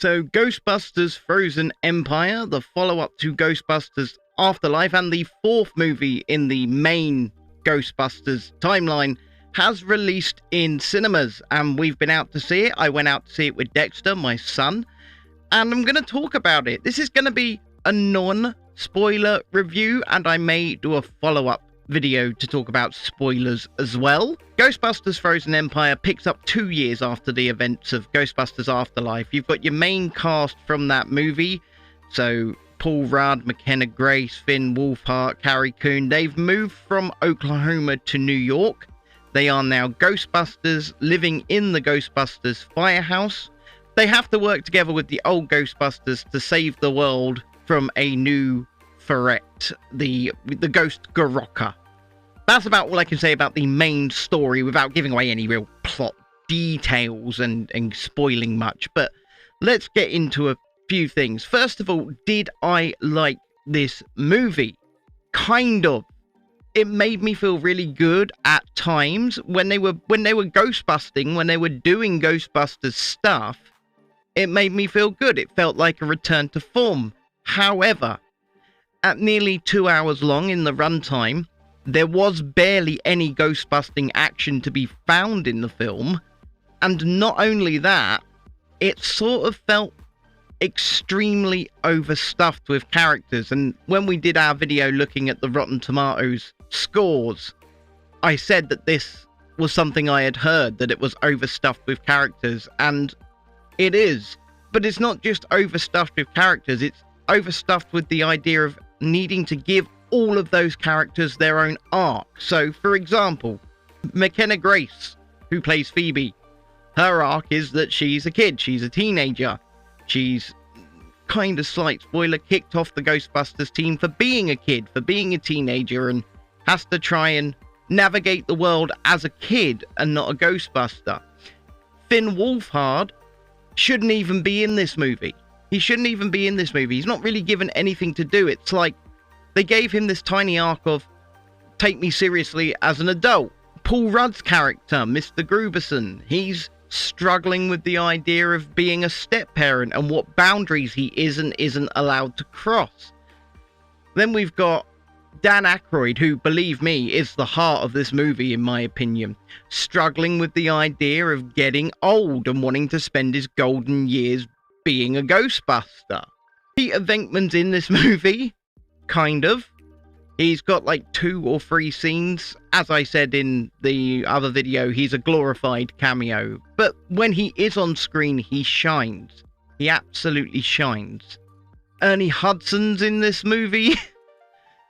So Ghostbusters Frozen Empire, the follow-up to Ghostbusters Afterlife, and the fourth movie in the main Ghostbusters timeline, has released in cinemas, and we've been out to see it. I went out to see it with Dexter, my son, and I'm going to talk about it. This is going to be a non-spoiler review, and I may do a follow-up video to talk about spoilers as well. Ghostbusters Frozen Empire picks up 2 years after the events of Ghostbusters Afterlife. You've got your main cast from that movie, so Paul Rudd, McKenna Grace, Finn Wolfhard, Carrie Coon. They've moved from Oklahoma to New York. They are now Ghostbusters living in the Ghostbusters firehouse. They have to work together with the old Ghostbusters to save the world from a new threat, the ghost Garocka. That's about all I can say about the main story without giving away any real plot details and spoiling much. But let's get into a few things. First of all, did I like this movie? Kind of. It made me feel really good at times when they were ghostbusting, when they were doing Ghostbusters stuff. It made me feel good. It felt like a return to form. However, at nearly 2 hours long in the runtime, there was barely any ghostbusting action to be found in the film. And not only that, it sort of felt extremely overstuffed with characters. And when we did our video looking at the Rotten Tomatoes scores, I said that this was something I had heard, that it was overstuffed with characters. And it is. But it's not just overstuffed with characters, it's overstuffed with the idea of needing to give all of those characters their own arc. So, for example, McKenna Grace, who plays Phoebe, her arc is that she's a kid, she's a teenager. She's, kind of slight spoiler, kicked off the Ghostbusters team for being a kid, for being a teenager, and has to try and navigate the world as a kid and not a Ghostbuster. Finn Wolfhard shouldn't even be in this movie. He shouldn't even be in this movie. He's not really given anything to do. It's like they gave him this tiny arc of take me seriously as an adult. Paul Rudd's character, Mr. Gruberson, he's struggling with the idea of being a step-parent and what boundaries he is and isn't allowed to cross. Then we've got Dan Aykroyd, who, believe me, is the heart of this movie in my opinion, struggling with the idea of getting old and wanting to spend his golden years being a Ghostbuster. Peter Venkman's in this movie, kind of. He's got like 2 or 3 scenes. As I said in the other video, he's a glorified cameo. But when he is on screen, he shines. He absolutely shines. Ernie Hudson's in this movie.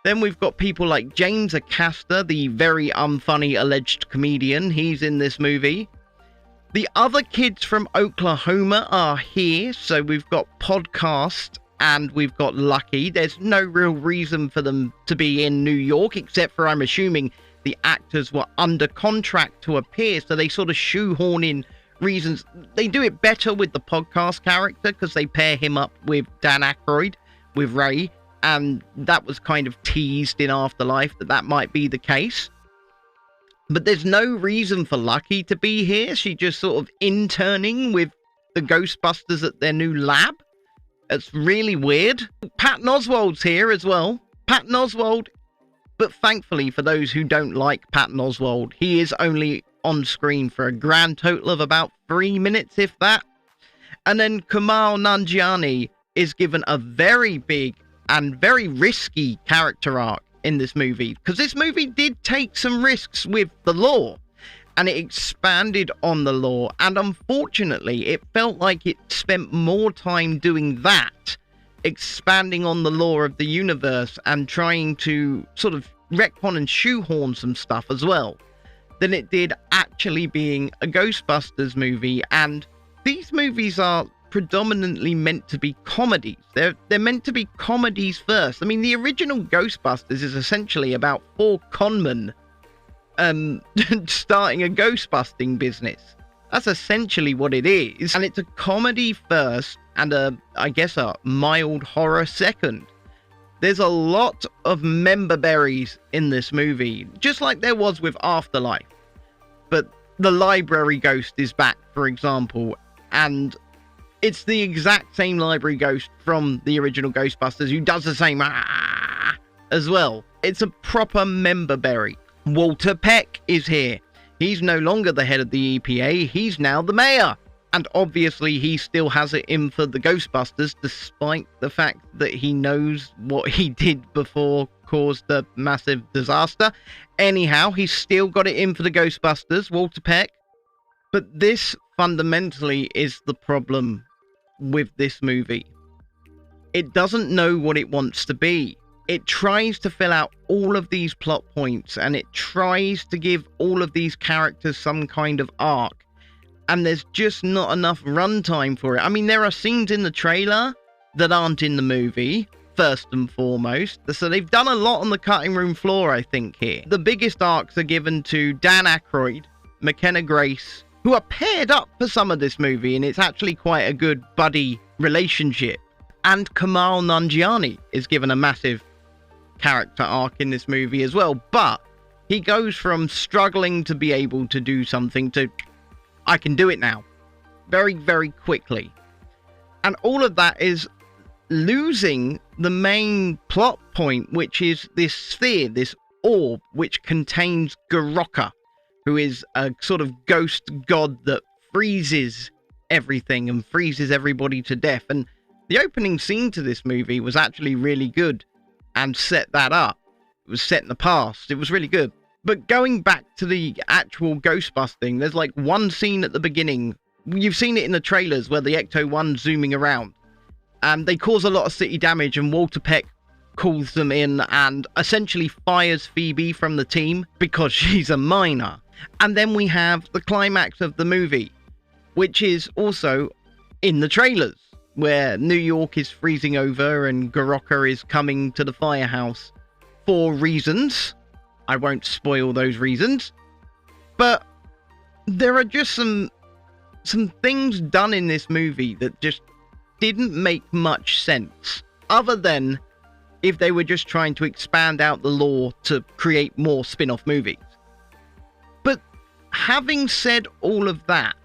Then we've got people like James Acaster, the very unfunny alleged comedian. He's in this movie. The other kids from Oklahoma are here. So we've got Podcast and we've got Lucky. There's no real reason for them to be in New York, except for, I'm assuming, the actors were under contract to appear. So they sort of shoehorn in reasons. They do it better with the Podcast character because they pair him up with Dan Aykroyd, with Ray. And that was kind of teased in Afterlife that might be the case. But there's no reason for Lucky to be here. She's just sort of interning with the Ghostbusters at their new lab. It's really weird. Patton Oswalt's here as well. Patton Oswalt, but thankfully for those who don't like Patton Oswalt, he is only on screen for a grand total of about 3 minutes, if that. And then Kumail Nanjiani is given a very big and very risky character arc in this movie, because this movie did take some risks with the lore and it expanded on the lore, and unfortunately it felt like it spent more time doing that, expanding on the lore of the universe and trying to sort of retcon and shoehorn some stuff as well, than it did actually being a Ghostbusters movie. And these movies are predominantly meant to be comedies. They're meant to be comedies first. I mean, the original Ghostbusters is essentially about 4 conmen starting a ghostbusting business. That's essentially what it is. And it's a comedy first and I guess a mild horror second. There's a lot of member berries in this movie, just like there was with Afterlife. But the library ghost is back, for example, and It's the exact same library ghost from the original Ghostbusters who does the same as well. It's a proper member berry. Walter Peck is here. He's no longer the head of the EPA, he's now the mayor. And obviously he still has it in for the Ghostbusters, despite the fact that he knows what he did before caused the massive disaster. Anyhow, he's still got it in for the Ghostbusters, Walter Peck. But this fundamentally is the problem with this movie. It doesn't know what it wants to be. It tries to fill out all of these plot points, and it tries to give all of these characters some kind of arc. And there's just not enough runtime for it. I mean, there are scenes in the trailer that aren't in the movie, first and foremost. So they've done a lot on the cutting room floor, I think, here. The biggest arcs are given to Dan Aykroyd, McKenna Grace, who are paired up for some of this movie, and it's actually quite a good buddy relationship. And Kamal Nanjiani is given a massive character arc in this movie as well. But he goes from struggling to be able to do something to I can do it now, very, very quickly. And all of that is losing the main plot point, which is this sphere, this orb, which contains Goraka, who is a sort of ghost god that freezes everything and freezes everybody to death. And the opening scene to this movie was actually really good and set that up. It was set in the past. It was really good. But going back to the actual Ghostbusting, there's like one scene at the beginning. You've seen it in the trailers where the Ecto-1's zooming around. And they cause a lot of city damage, and Walter Peck calls them in and essentially fires Phoebe from the team because she's a minor. And then we have the climax of the movie, which is also in the trailers, where New York is freezing over and Goraka is coming to the firehouse for reasons. I won't spoil those reasons, but there are just some things done in this movie that just didn't make much sense, other than if they were just trying to expand out the lore to create more spin-off movies. But having said all of that,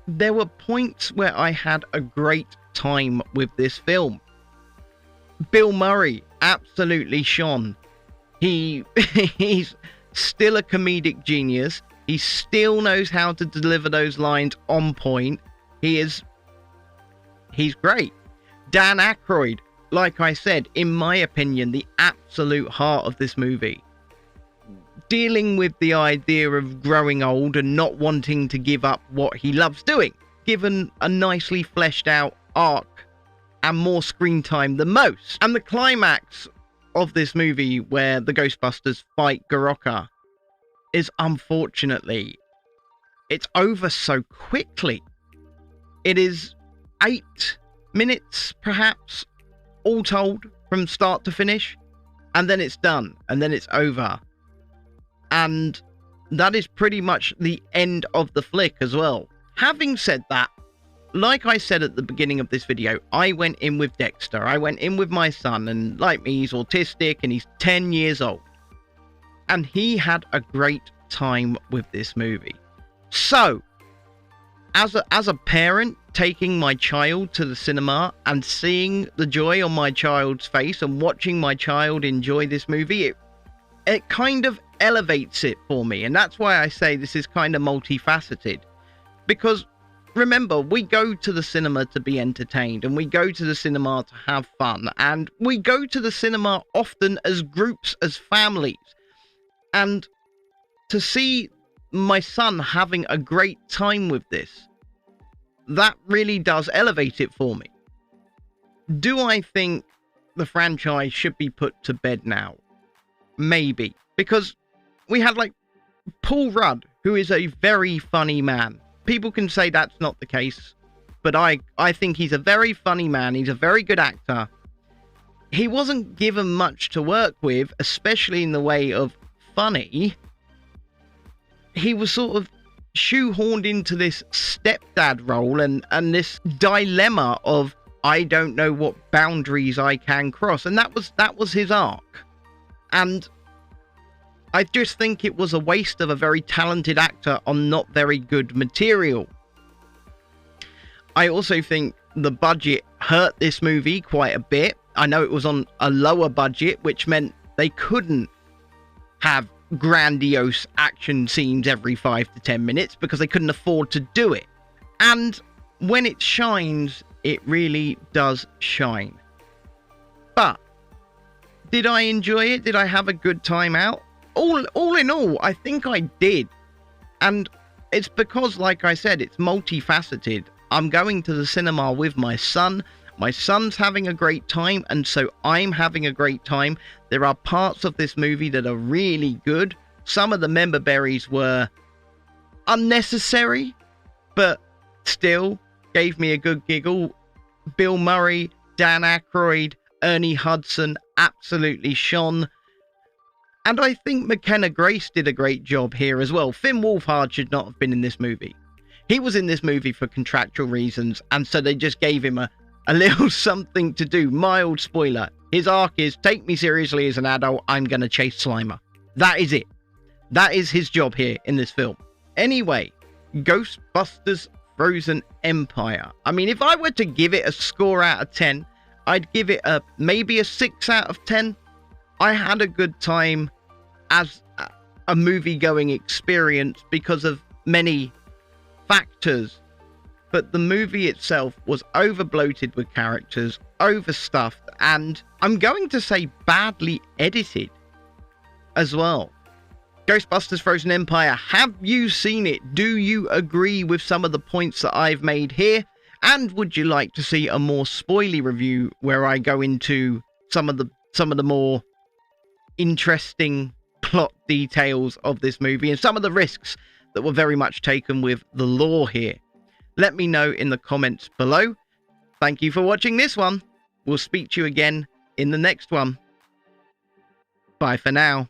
there were points where I had a great time with this film. Bill Murray absolutely shone. He's still a comedic genius. He still knows how to deliver those lines on point. He's great. Dan Aykroyd, like I said, in my opinion, the absolute heart of this movie. Dealing with the idea of growing old and not wanting to give up what he loves doing, given a nicely fleshed out arc and more screen time than most. And the climax of this movie, where the Ghostbusters fight Goraka, is unfortunately, it's over so quickly. It is 8 minutes, perhaps, all told, from start to finish, and then it's done, and then it's over. And that is pretty much the end of the flick as well. Having said that, like I said at the beginning of this video, I went in with Dexter. I went in with my son, and like me, he's autistic and he's 10 years old. And he had a great time with this movie. So, as a parent, taking my child to the cinema and seeing the joy on my child's face and watching my child enjoy this movie, it kind of elevates it for me. And that's why I say this is kind of multifaceted. Because remember, we go to the cinema to be entertained, and we go to the cinema to have fun, and we go to the cinema often as groups, as families. And to see my son having a great time with this, that really does elevate it for me. Do I think the franchise should be put to bed now? Maybe. Because we had like Paul Rudd, who is a very funny man. People can say that's not the case, but I think he's a very funny man. He's a very good actor. He wasn't given much to work with, especially in the way of funny. He was sort of shoehorned into this stepdad role and this dilemma of, I don't know what boundaries I can cross. And that was his arc. And I just think it was a waste of a very talented actor on not very good material. I also think the budget hurt this movie quite a bit. I know it was on a lower budget, which meant they couldn't have grandiose action scenes every 5 to 10 minutes because they couldn't afford to do it. And when it shines, it really does shine. But did I enjoy it? Did I have a good time out? All in all, I think I did. And it's because, like I said, it's multifaceted. I'm going to the cinema with my son. My son's having a great time, and so I'm having a great time. There are parts of this movie that are really good. Some of the member berries were unnecessary, but still gave me a good giggle. Bill Murray, Dan Aykroyd, Ernie Hudson absolutely shone. And I think McKenna Grace did a great job here as well. Finn Wolfhard should not have been in this movie. He was in this movie for contractual reasons, and so they just gave him a little something to do. Mild spoiler. His arc is, take me seriously as an adult, I'm going to chase Slimer. That is it. That is his job here in this film. Anyway, Ghostbusters Frozen Empire. I mean, if I were to give it a score out of 10, I'd give it maybe a 6 out of 10. I had a good time as a movie-going experience because of many factors. But the movie itself was over-bloated with characters, overstuffed, and I'm going to say badly edited as well. Ghostbusters Frozen Empire, have you seen it? Do you agree with some of the points that I've made here? And would you like to see a more spoily review where I go into some of the more interesting plot details of this movie and some of the risks that were very much taken with the lore here? Let me know in the comments below. Thank you for watching this one. We'll speak to you again in the next one. Bye for now.